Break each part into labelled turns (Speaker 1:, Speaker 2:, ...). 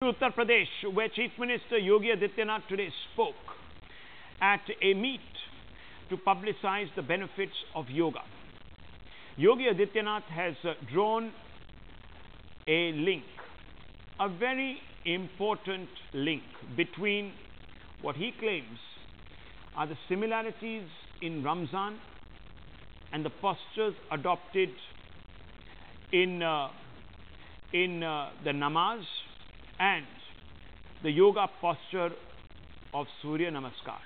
Speaker 1: Uttar Pradesh, where Chief Minister Yogi Adityanath today spoke at a meet to publicize the benefits of yoga. Yogi Adityanath has drawn a link, a very important link between what he claims are the similarities in Ramzan and the postures adopted in the Namaz and the yoga posture of Suryanamaskar.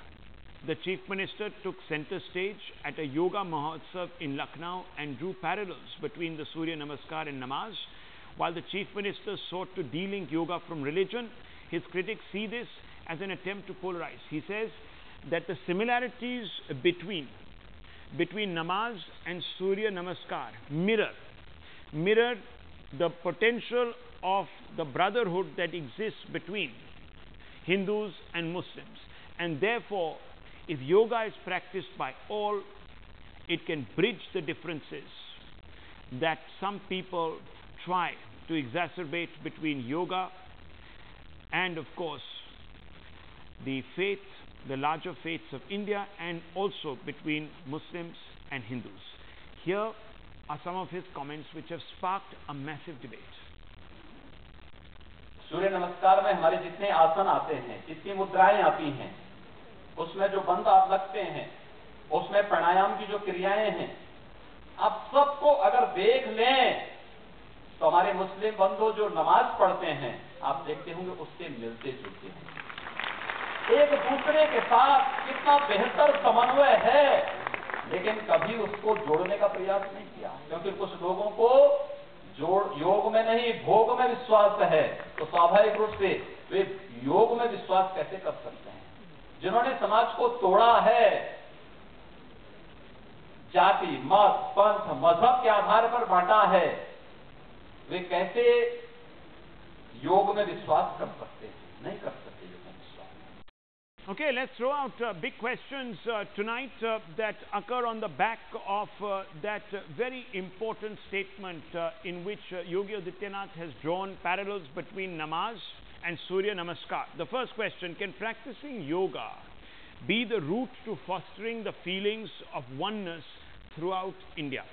Speaker 1: The Chief Minister took center stage at a yoga mahotsav in Lucknow and drew parallels between the Suryanamaskar and Namaz. While the Chief Minister sought to de-link yoga from religion, his critics see this as an attempt to polarize. He says that the similarities between Namaz and Suryanamaskar mirror the potential of the brotherhood that exists between Hindus and Muslims, and therefore if yoga is practiced by all, it can bridge the differences that some people try to exacerbate between yoga and of course the larger faiths of India, and also between Muslims and Hindus. Here are some of his comments which have sparked a massive debate.
Speaker 2: सूर्य नमस्कार में हमारे जितने आसन आते हैं, जितनी मुद्राएं आती हैं, उसमें जो बंद आप लगते हैं, उसमें प्राणायाम की जो क्रियाएं हैं, आप सबको अगर देख लें तो हमारे मुस्लिम बंधु जो नमाज पढ़ते हैं, आप देखते होंगे उससे मिलते जुलते हैं। एक दूसरे के साथ कितना बेहतर समन्वय है, लेकिन कभी उसको जोड़ने का प्रयास नहीं किया, क्योंकि कुछ लोगों को योग में नहीं भोग में विश्वास है, तो स्वाभाविक रूप से वे योग में विश्वास कैसे कर सकते हैं? जिन्होंने समाज को तोड़ा है, जाति, मत, पंथ, मजहब के आधार पर बांटा है, वे कैसे योग में विश्वास कर सकते हैं? नहीं कर सकते योग में विश्वास।
Speaker 1: Okay, let's throw out big questions tonight that occur on the back of that very important statement in which Yogi Adityanath has drawn parallels between Namaz and Suryanamaskar. The first question: can practicing yoga be the route to fostering the feelings of oneness throughout India?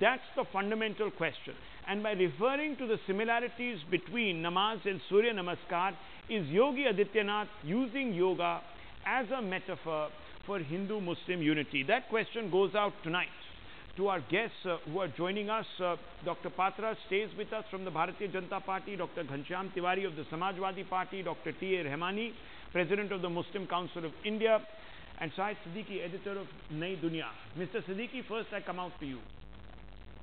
Speaker 1: That's the fundamental question. And by referring to the similarities between Namaz and Suryanamaskar, is Yogi Adityanath using yoga as a metaphor for Hindu-Muslim unity? That question goes out tonight to our guests who are joining us. Dr. Patra stays with us from the Bharatiya Janata Party, Dr. Ghanshyam Tiwari of the Samajwadi Party, Dr. TA Rehmani, President of the Muslim Council of India, and Shahid Siddiqui, editor of Duniya. Mr. Siddiqui, first I come out to you.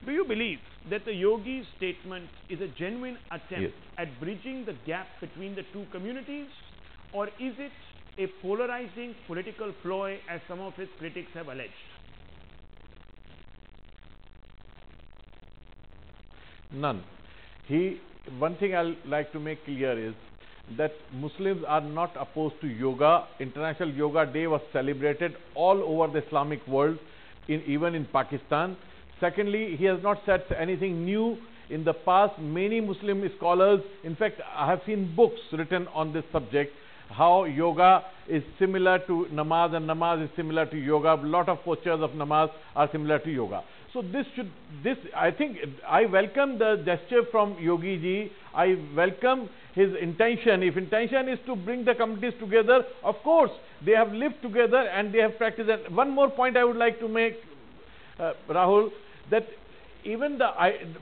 Speaker 1: Do you believe that the yogi's statement is a genuine attempt at bridging the gap between the two communities, or is it a polarizing political ploy as some of his critics have alleged?
Speaker 3: None. One thing I'll like to make clear is that Muslims are not opposed to yoga. International Yoga Day was celebrated all over the Islamic world, even in Pakistan. Secondly, he has not said anything new. In the past, many Muslim scholars, in fact, I have seen books written on this subject, how yoga is similar to Namaz and Namaz is similar to yoga. A lot of postures of Namaz are similar to yoga. So I think I welcome the gesture from Yogi ji. I welcome his intention. If intention is to bring the communities together, of course, they have lived together and they have practiced. And one more point I would like to make, Rahul, that even the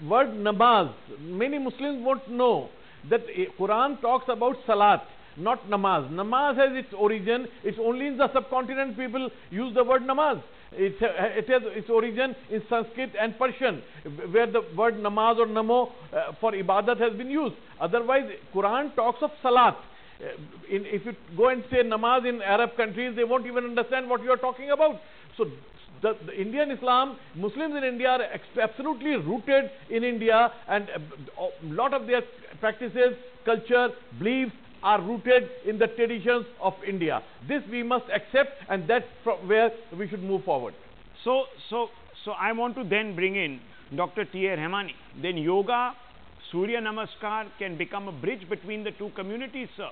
Speaker 3: word namaz, many Muslims won't know that Quran talks about salat, not namaz. Namaz has its origin. It's only in the subcontinent people use the word namaz. It has its origin in Sanskrit and Persian, where the word namaz or namo for ibadat has been used. Otherwise, Quran talks of salat. If you go and say namaz in Arab countries, they won't even understand what you are talking about. So the Indian Islam, Muslims in India are absolutely rooted in India, and a lot of their practices, culture, beliefs are rooted in the traditions of India. This we must accept, and that's where we should move forward.
Speaker 1: So I want to then bring in Dr. TA Rehmani. Then yoga, Suryanamaskar can become a bridge between the two communities, sir,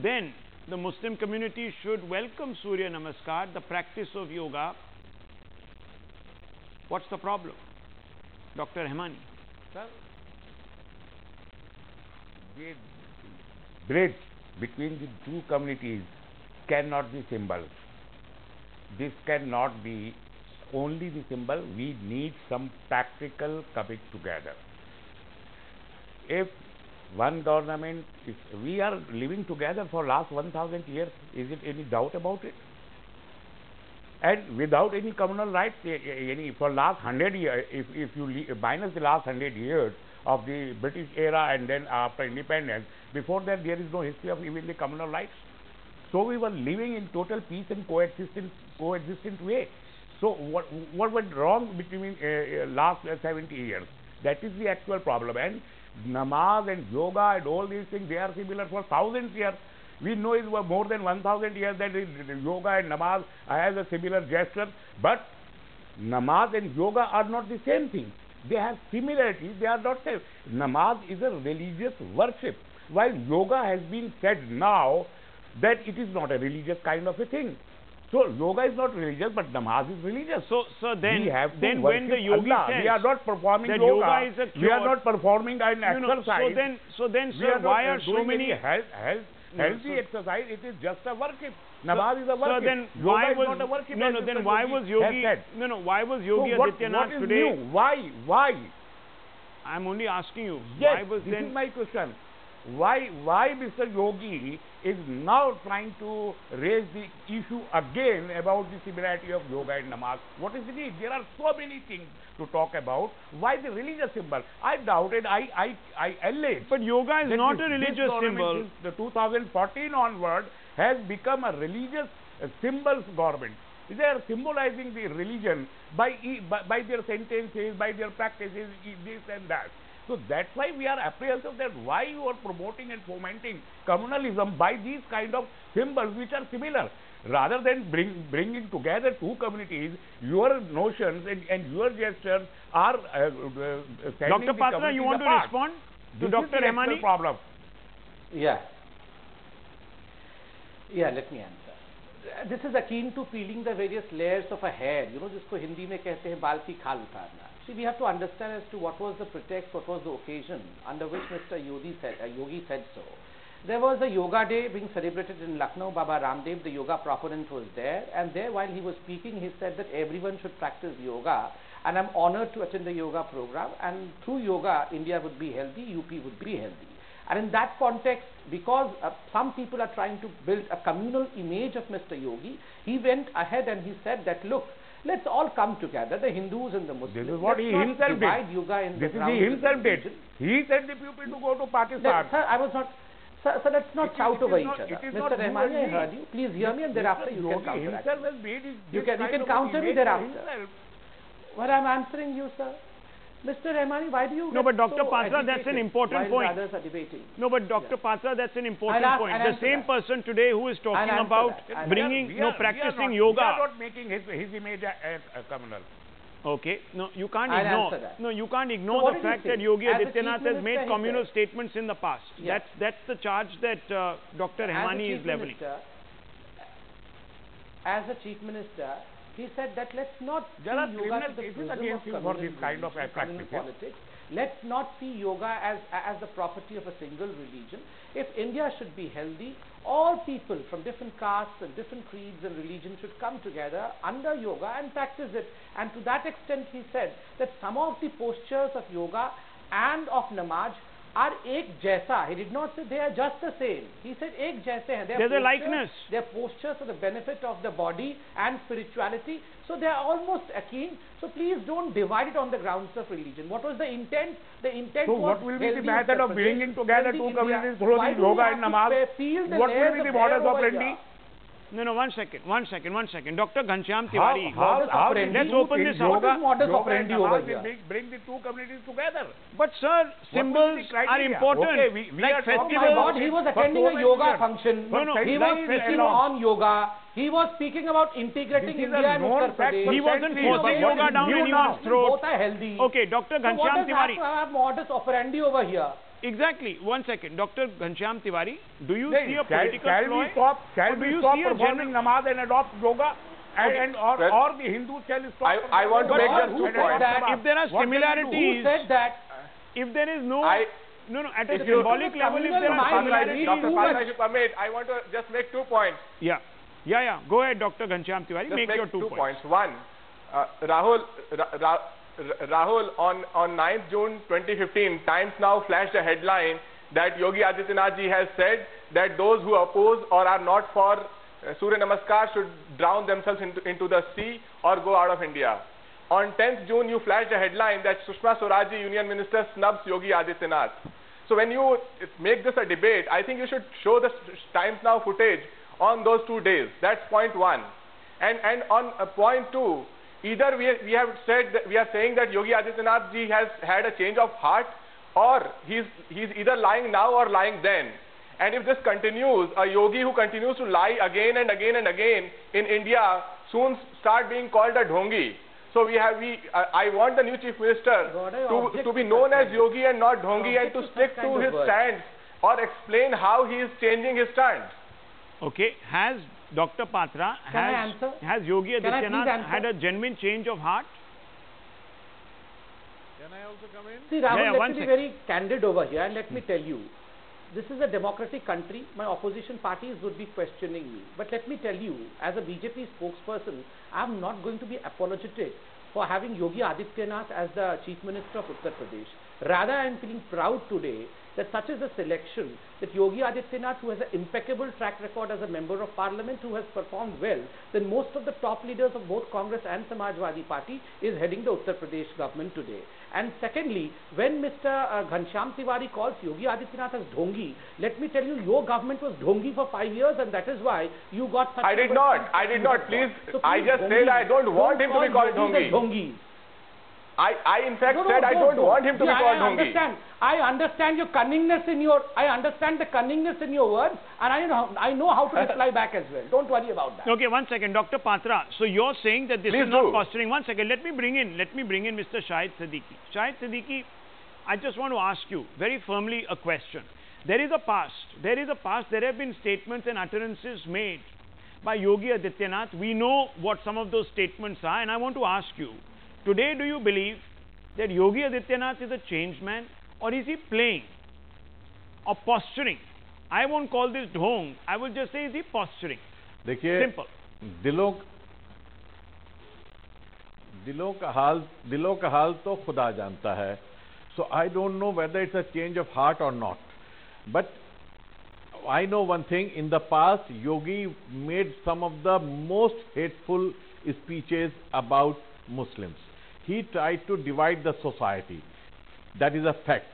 Speaker 1: then the Muslim community should welcome Suryanamaskar, the practice of yoga. What's the problem? Dr. Rehmani.
Speaker 4: Sir, the bridge between the two communities cannot be symbol. This cannot be only the symbol. We need some practical coming together. If one government, we are living together for last 1000 years, is it any doubt about it? And without any communal rights, for last 100 years, if you minus the last 100 years of the British era and then after independence, before that there is no history of even the communal rights. So we were living in total peace and coexistent way. So what went wrong between last 70 years? That is the actual problem. And Namaz and yoga and all these things, they are similar for thousands years. We know it was more than 1000 years that yoga and Namaz has a similar gesture. But Namaz and yoga are not the same thing. They have similarities, they are not same. Namaz is a religious worship, while yoga has been said now that it is not a religious kind of a thing. So yoga is not religious, but namaz is religious.
Speaker 1: So then when the yogi
Speaker 4: Allah,
Speaker 1: says
Speaker 4: we are not performing
Speaker 1: that
Speaker 4: yoga
Speaker 1: is a cure,
Speaker 4: we are not performing an exercise.
Speaker 1: So then, sir, why are so many
Speaker 4: healthy exercise? It is just a worship. Namaz is a worship.
Speaker 1: So then
Speaker 4: yoga is not a worship.
Speaker 1: then why was Yogi? Why was Yogi Adityanath
Speaker 4: what is
Speaker 1: today?
Speaker 4: New? Why?
Speaker 1: I'm only asking you.
Speaker 4: Yes,
Speaker 1: why was
Speaker 4: this
Speaker 1: then?
Speaker 4: is my question. Why Mr. Yogi is now trying to raise the issue again about the similarity of yoga and namaz? What is the need? There are so many things to talk about. Why the religious symbol? I doubted, I alleged.
Speaker 1: But yoga is not a religious symbol.
Speaker 4: The 2014 onward has become a religious symbols government. They are symbolizing the religion by their sentences, by their practices, this and that. So that's why we are apprehensive that why you are promoting and fomenting communalism by these kind of symbols which are similar. Rather than bringing together two communities, your notions and your gestures are
Speaker 1: Dr. Patra, you want to respond to Dr. Rehmani?
Speaker 4: Problem.
Speaker 5: Yeah, let me answer. This is akin to peeling the various layers of a hair, जिसको हिंदी में कहते हैं बाल की खाल उतारना. See, we have to understand as to what was the pretext, what was the occasion under which Mr. Yogi said so. There was a yoga day being celebrated in Lucknow. Baba Ramdev, the yoga proponent, was there, and there while he was speaking, he said that everyone should practice yoga, and I'm honored to attend the yoga program, and through yoga, India would be healthy, UP would be healthy. And in that context, because some people are trying to build a communal image of Mr. Yogi, he went ahead and he said that, look, let's all come together, the Hindus and the Muslims.
Speaker 4: This is what he himself did.
Speaker 5: Yoga in
Speaker 4: this is he himself did. He said the people to go to Pakistan.
Speaker 5: Sir, I was not... Sir, let's not shout over each other. Mr. Rehmani, I heard you. Please hear me and thereafter you can counter. You can counter me thereafter. What I'm answering you, sir. Mr. Rehmani, why do you
Speaker 1: No, but Dr. Patra, that's an important point.
Speaker 5: Others are debating?
Speaker 1: No, but Dr. Patra, that's an important point. The same person today who is talking about practicing yoga.
Speaker 4: We are not making his image a communal.
Speaker 1: Okay. No, you can't ignore. No, you can't ignore the fact that Yogi Adityanath has made communal statements in the past.
Speaker 5: Yeah.
Speaker 1: That's the charge that Dr. Rehmani is leveling.
Speaker 5: As a chief minister, he said that let's not see yoga to the prism
Speaker 4: against you for this kind of practice.
Speaker 5: Politics. Let's not see yoga as the property of a single religion. If India should be healthy, all people from different castes and different creeds and religions should come together under yoga and practice it. And to that extent, he said that some of the postures of yoga and of namaz are ek jaisa. He did not say they are just the same. He said ek jaise hain.
Speaker 1: There's a likeness.
Speaker 5: Their postures for the benefit of the body and spirituality. So they are almost akin. So please don't divide it on the grounds of religion. What was the intent? The intent
Speaker 4: so
Speaker 5: was
Speaker 4: what will be the method of bringing together two communities through the yoga and namaz? What will be the modus operandi?
Speaker 1: No, one second. Dr. Ghanshyam Tiwari.
Speaker 3: Let's
Speaker 1: open this up.
Speaker 3: Yoga
Speaker 5: and Namaz
Speaker 3: will bring the two communities together.
Speaker 1: But sir, symbols are important.
Speaker 3: Okay, we
Speaker 1: like
Speaker 3: are
Speaker 1: festivals.
Speaker 5: Oh my God, he was attending a yoga function.
Speaker 1: No,
Speaker 5: He was speaking on yoga. He was speaking about integrating India and Uttar Pradesh.
Speaker 1: He wasn't forcing yoga down anyone's throat.
Speaker 5: Both are healthy.
Speaker 1: Okay, Dr. Ghanshyam Tiwari.
Speaker 5: So what does have modus operandi over here?
Speaker 1: Exactly. 1 second. Dr. Ghanshyam Tiwari, do you see a political
Speaker 3: Shall
Speaker 1: ploy?
Speaker 3: we stop performing namaz and adopt yoga? Or the Hindus shall stop.
Speaker 2: I want to make just 2 points.
Speaker 1: If there are similarities,
Speaker 5: Who said that?
Speaker 1: if there is no, at a
Speaker 5: If
Speaker 1: symbolic level, if there are similarities,
Speaker 2: Dr. Patra, if you permit, I want to just make 2 points.
Speaker 1: yeah. Go ahead, Dr. Ghanshyam Tiwari.
Speaker 2: Just
Speaker 1: Make your 2 points.
Speaker 2: One, Rahul, on 9th June 2015, Times Now flashed a headline that Yogi Adityanath ji has said that those who oppose or are not for Suryanamaskar should drown themselves into the sea or go out of India. On 10th June, you flashed a headline that Sushma Swaraj, Union Minister, snubs Yogi Adityanath. So when you make this a debate, I think you should show the Times Now footage on those 2 days. That's point 1. And on point 2, either we have said that we are saying that Yogi Adityanath ji has had a change of heart, or he's either lying now or lying then. And if this continues, a yogi who continues to lie again and again and again in India soon start being called a dhongi. So I want the new chief minister to be known as yogi and not dhongi, and to stick to his stance or explain how he is changing his stance.
Speaker 1: Okay, has Dr. Patra, has Yogi Adityanath had a genuine change of heart?
Speaker 3: Can I also come in?
Speaker 5: See, Rahul, let me be
Speaker 1: second.
Speaker 5: very candid over here, and let me tell you, this is a democratic country. My opposition parties would be questioning me. But let me tell you, as a BJP spokesperson, I am not going to be apologetic for having Yogi Adityanath as the Chief Minister of Uttar Pradesh. Rather, I am feeling proud today that such is a selection, that Yogi Adityanath, who has an impeccable track record as a member of parliament, who has performed well, then most of the top leaders of both Congress and Samajwadi Party is heading the Uttar Pradesh government today. And secondly, when Mr. Ghanshyam Tiwari calls Yogi Adityanath as dhongi, let me tell you, your government was dhongi for 5 years, and that is why you got such
Speaker 2: I did not. Please, I just said I don't want him to be called dhongi. I in fact said I don't want him to be called dhongi.
Speaker 5: I understand your cunningness in your, I understand the cunningness in your words, and I know how to reply back as well. Don't worry about that.
Speaker 1: Okay, 1 second, Dr. Patra. So you're saying that this is not posturing. 1 second, let me bring in Mr. Shahid Siddiqui. Shahid Siddiqui, I just want to ask you very firmly a question. There is a past. There have been statements and utterances made by Yogi Adityanath. We know what some of those statements are, and I want to ask you, today, do you believe that Yogi Adityanath is a changed man, or is he playing or posturing? I won't call this dhong. I will just say, is he posturing? Simple.
Speaker 3: दिलों का हाल तो खुदा जानता है. So I don't know whether it's a change of heart or not. But I know one thing, in the past, Yogi made some of the most hateful speeches about Muslims. He tried to divide the society. That is a fact.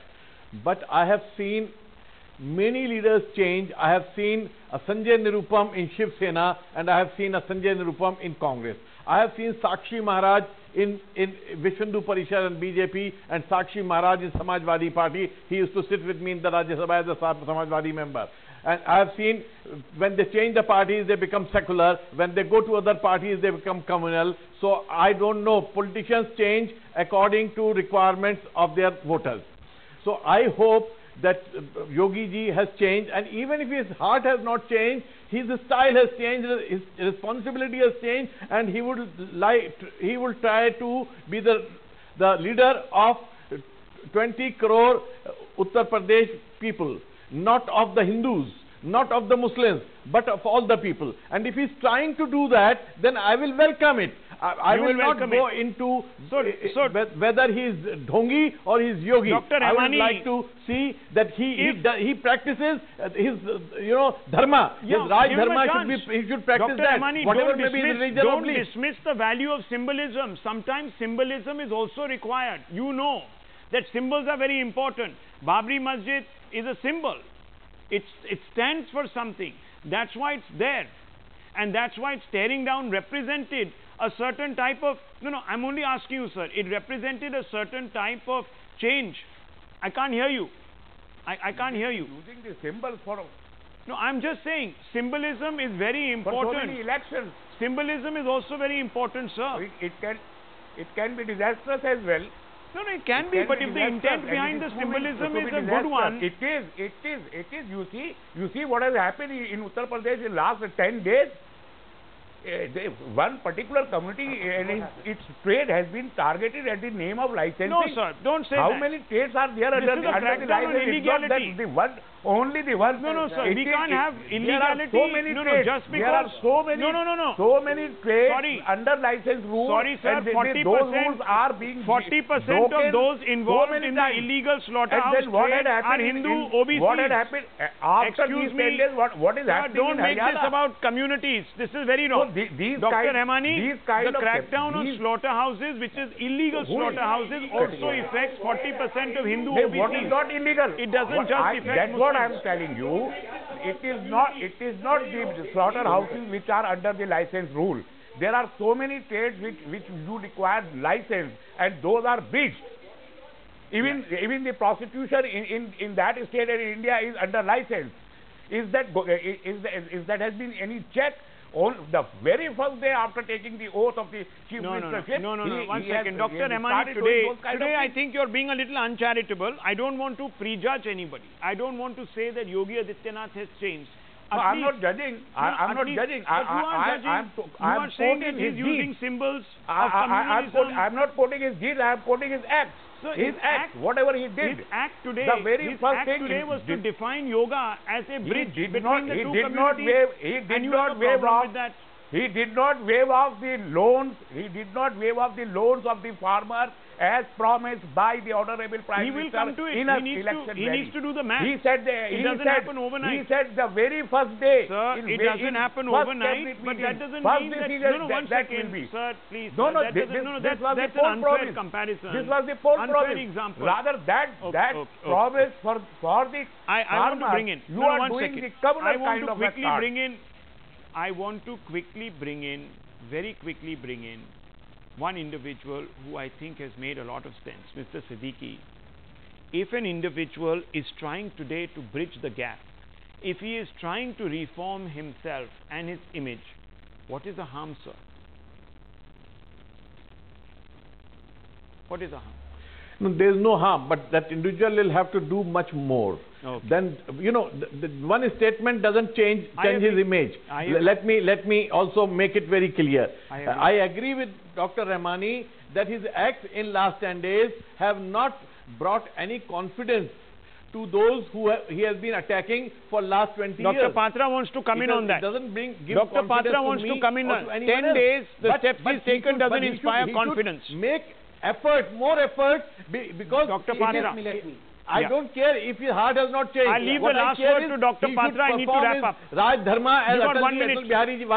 Speaker 3: But I have seen many leaders change. I have seen a Sanjay Nirupam in Shiv Sena, and I have seen a Sanjay Nirupam in Congress. I have seen Sakshi Maharaj in Vishnu Parishad and BJP, and Sakshi Maharaj in Samajwadi Party. He used to sit with me in the Rajya Sabha as a Samajwadi member. And I have seen when they change the parties, they become secular. When they go to other parties, they become communal. So I don't know. Politicians change according to requirements of their voters. So I hope that Yogi ji has changed, and even if his heart has not changed, his style has changed, his responsibility has changed, and he will try to be the leader of 20 crore Uttar Pradesh people. Not of the Hindus, not of the Muslims, but of all the people. And if he's trying to do that, then I will welcome it. I will not go into whether he is dhongi or he is yogi.
Speaker 1: Dr. Rehmani,
Speaker 3: I would like to see that he practices his dharma. His Raj dharma he should practice
Speaker 1: Dr.
Speaker 3: that.
Speaker 1: Rehmani,
Speaker 3: Whatever may be his religion
Speaker 1: don't
Speaker 3: of belief.
Speaker 1: dismiss the value of symbolism. Sometimes symbolism is also required. You know that symbols are very important. Babri Masjid is a symbol. It stands for something. That's why it's there. and that's why it's tearing down represented a certain type of, no, I'm only asking you, sir, it represented a certain type of change. I can't hear you. I can't hear you.
Speaker 4: Using the symbol for...
Speaker 1: No, I'm just saying, symbolism is very important.
Speaker 4: For so many elections.
Speaker 1: Symbolism is also very important, sir.
Speaker 4: It can be disastrous as well.
Speaker 1: No, it can be, but if the intent behind the symbolism is a good one.
Speaker 4: It is. You see what has happened in Uttar Pradesh in last 10 days? One particular community and its trade has been targeted at the name of licensing.
Speaker 1: No, sir, don't say
Speaker 4: How
Speaker 1: that.
Speaker 4: many trades are there
Speaker 1: This
Speaker 4: under
Speaker 1: is a
Speaker 4: the
Speaker 1: crackdown on
Speaker 4: license? It's not that
Speaker 1: illegality.
Speaker 4: only the one.
Speaker 1: No, sir, we can't have illegality.
Speaker 4: There are so many trades.
Speaker 1: Just because.
Speaker 4: There are so many.
Speaker 1: No.
Speaker 4: So many trades
Speaker 1: Sorry.
Speaker 4: under license rules.
Speaker 1: Sorry, sir,
Speaker 4: and
Speaker 1: 40%.
Speaker 4: those rules are being
Speaker 1: 40% of those involved in the illegal slaughterhouse
Speaker 4: and then what
Speaker 1: trade
Speaker 4: had happened
Speaker 1: are Hindu
Speaker 4: in,
Speaker 1: OBCs.
Speaker 4: What had happened after
Speaker 1: Excuse
Speaker 4: these 10
Speaker 1: me,
Speaker 4: days? What is
Speaker 1: sir,
Speaker 4: happening
Speaker 1: don't
Speaker 4: in
Speaker 1: make this
Speaker 4: Haryana?
Speaker 1: about communities. This is very wrong. Dr. Rehmani, the crackdown on slaughterhouses, which is illegal slaughterhouses, also affects 40% of Hindu OBCs.
Speaker 4: What is not illegal?
Speaker 1: It doesn't just affect
Speaker 4: That's
Speaker 1: Muslims.
Speaker 4: what I am telling you. It is not the slaughterhouses which are under the license rule. There are so many trades which do require license, and those are breached. Even the prostitution in that state in India is under license. Is that has been any check? On the very first day after taking the oath of the Chief Minister.
Speaker 1: No. One second. Dr. Rehmani, today I think you're being a little uncharitable. I don't want to prejudge anybody. I don't want to say that Yogi Adityanath has changed.
Speaker 4: No, I'm not judging. I'm not judging.
Speaker 1: I'm saying that he's using symbols of communalism.
Speaker 4: I'm not quoting his deeds. I'm quoting his acts.
Speaker 1: So
Speaker 4: his act, whatever he did.
Speaker 1: His act today, was to define yoga as a bridge between the two communities.
Speaker 4: He did not waive off the loans. He did not waive off the loans of the farmers as promised by the Honorable Prime Minister.
Speaker 1: He will come to it. He needs to do the math.
Speaker 4: He said
Speaker 1: it doesn't happen overnight.
Speaker 4: He said the very first day.
Speaker 1: Sir, it doesn't happen overnight, but that doesn't mean that... one second. Sir, please. That's an unfair comparison.
Speaker 4: This was the poll promise.
Speaker 1: Example.
Speaker 4: Rather, that promise for the
Speaker 1: I want to bring in.
Speaker 4: You are doing the communal kind of a start.
Speaker 1: I want to very quickly bring in one individual who I think has made a lot of sense, Mr. Siddiqui. If an individual is trying today to bridge the gap, if he is trying to reform himself and his image, what is the harm, sir? What is the harm?
Speaker 3: No, there is no harm, but that individual will have to do much more.
Speaker 1: Okay.
Speaker 3: Then, the one statement doesn't change his image. Let me also make it very clear. I agree with Dr. Rehmani that his acts in last 10 days have not brought any confidence to those who he has been attacking for last 20 years.
Speaker 1: Dr. Patra wants to come in on that. Dr. Patra wants to come in on 10 days, the steps he's taken doesn't inspire confidence.
Speaker 3: Make more effort, because
Speaker 1: Dr. Patra,
Speaker 3: I don't care if his heart has not changed.
Speaker 1: I leave the last word to Dr. Patra. I need to wrap up.
Speaker 3: Raj Dharma as
Speaker 1: you got 1 minute.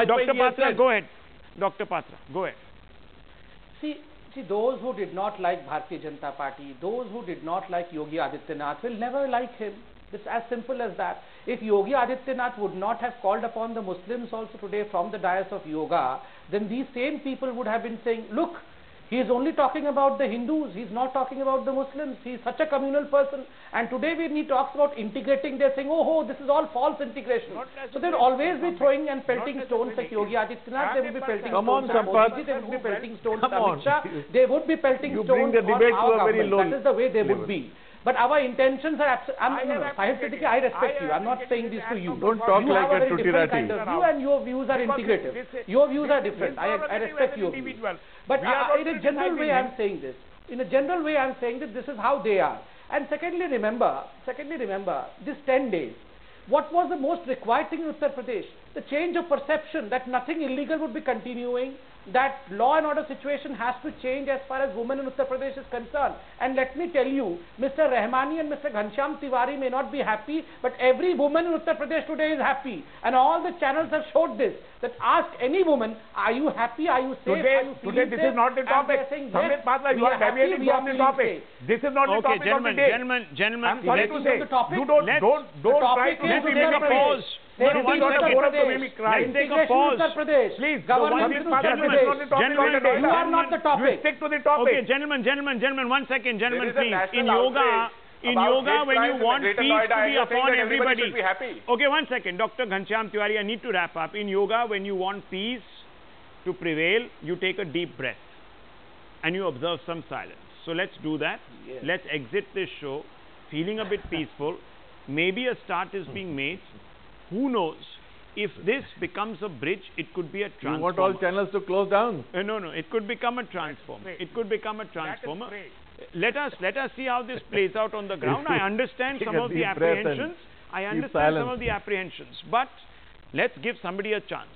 Speaker 1: Dr. Patra, go ahead. Dr. Patra, go ahead.
Speaker 5: See, those who did not like Bharatiya Janata Party, those who did not like Yogi Adityanath will never like him. It's as simple as that. If Yogi Adityanath would not have called upon the Muslims also today from the dais of yoga, then these same people would have been saying, look, he is only talking about the Hindus, he is not talking about the Muslims, he is such a communal person. And today when he talks about integrating, they are saying, oh, this is all false integration. So they will always be throwing and pelting stones like Yogi Adityanath, they will be pelting stones at Modi, they will be pelting stones at Amit Shah, they would be pelting stones on our government. That is the way they would be. But our intentions are Shahid Siddiqui, I respect you. I'm not saying this to you.
Speaker 3: Don't talk
Speaker 5: you
Speaker 3: like
Speaker 5: have
Speaker 3: a
Speaker 5: very different
Speaker 3: tutti-ratti.
Speaker 5: kind of view, and your views are integrative. Your views are different. I respect your views. But in a general way, I'm saying this. In a general way, I'm saying that this is how they are. And secondly, remember, this 10 days. What was the most required thing in Uttar Pradesh? The change of perception that nothing illegal would be continuing, that law and order situation has to change as far as women in Uttar Pradesh is concerned. And let me tell you, Mr. Rehmani and Mr. Ghanshyam Tiwari may not be happy, but every woman in Uttar Pradesh today is happy. And all the channels have showed this, that ask any woman, are you happy, are you safe, are you feeling
Speaker 4: Today this is not the topic. Sambit Patra, you are deviating from the topic. This is not the topic of the day.
Speaker 1: Gentlemen,
Speaker 4: I'm sorry to say, you don't try to...
Speaker 1: Let's take a pause.
Speaker 5: Same
Speaker 1: No,
Speaker 5: thing
Speaker 1: one
Speaker 5: with
Speaker 1: second.
Speaker 5: Uttar
Speaker 3: Let's
Speaker 5: Pradesh.
Speaker 1: take a
Speaker 5: Integration
Speaker 1: pause.
Speaker 5: with Uttar Pradesh.
Speaker 3: Please,
Speaker 5: Government
Speaker 3: Sambit
Speaker 5: with
Speaker 3: Patra,
Speaker 5: Uttar
Speaker 3: this is not the
Speaker 5: Pradesh.
Speaker 3: topic
Speaker 1: Gentlemen,
Speaker 3: of the
Speaker 5: You are not the topic.
Speaker 3: You stick to the topic.
Speaker 1: Okay, gentlemen, one second, gentlemen,
Speaker 4: There is a
Speaker 1: please.
Speaker 4: national
Speaker 1: In yoga,
Speaker 4: outrage about
Speaker 1: when you
Speaker 4: hate crimes in
Speaker 1: want
Speaker 4: the
Speaker 1: peace
Speaker 4: Greater
Speaker 1: to
Speaker 4: Noida,
Speaker 1: be
Speaker 4: you're saying
Speaker 1: upon
Speaker 4: that everybody
Speaker 1: everybody.
Speaker 4: should be happy.
Speaker 1: Okay, one second, Dr. Ghanshyam Tiwari, I need to wrap up. In yoga, when you want peace to prevail, you take a deep breath and you observe some silence. So let's do that.
Speaker 5: Yes.
Speaker 1: Let's exit this show feeling a bit peaceful. Maybe a start is being made. Who knows? If this becomes a bridge, it could be a
Speaker 3: You
Speaker 1: transformer.
Speaker 3: want all channels to close down?
Speaker 1: No, it could become a transformer. It could become a transformer.
Speaker 3: great.
Speaker 1: Let us see how this plays out on the ground. I understand
Speaker 3: Take
Speaker 1: some
Speaker 3: a
Speaker 1: of the
Speaker 3: deep breath and
Speaker 1: apprehensions. I
Speaker 3: keep
Speaker 1: understand some
Speaker 3: silence.
Speaker 1: of the apprehensions. But let's give somebody a chance.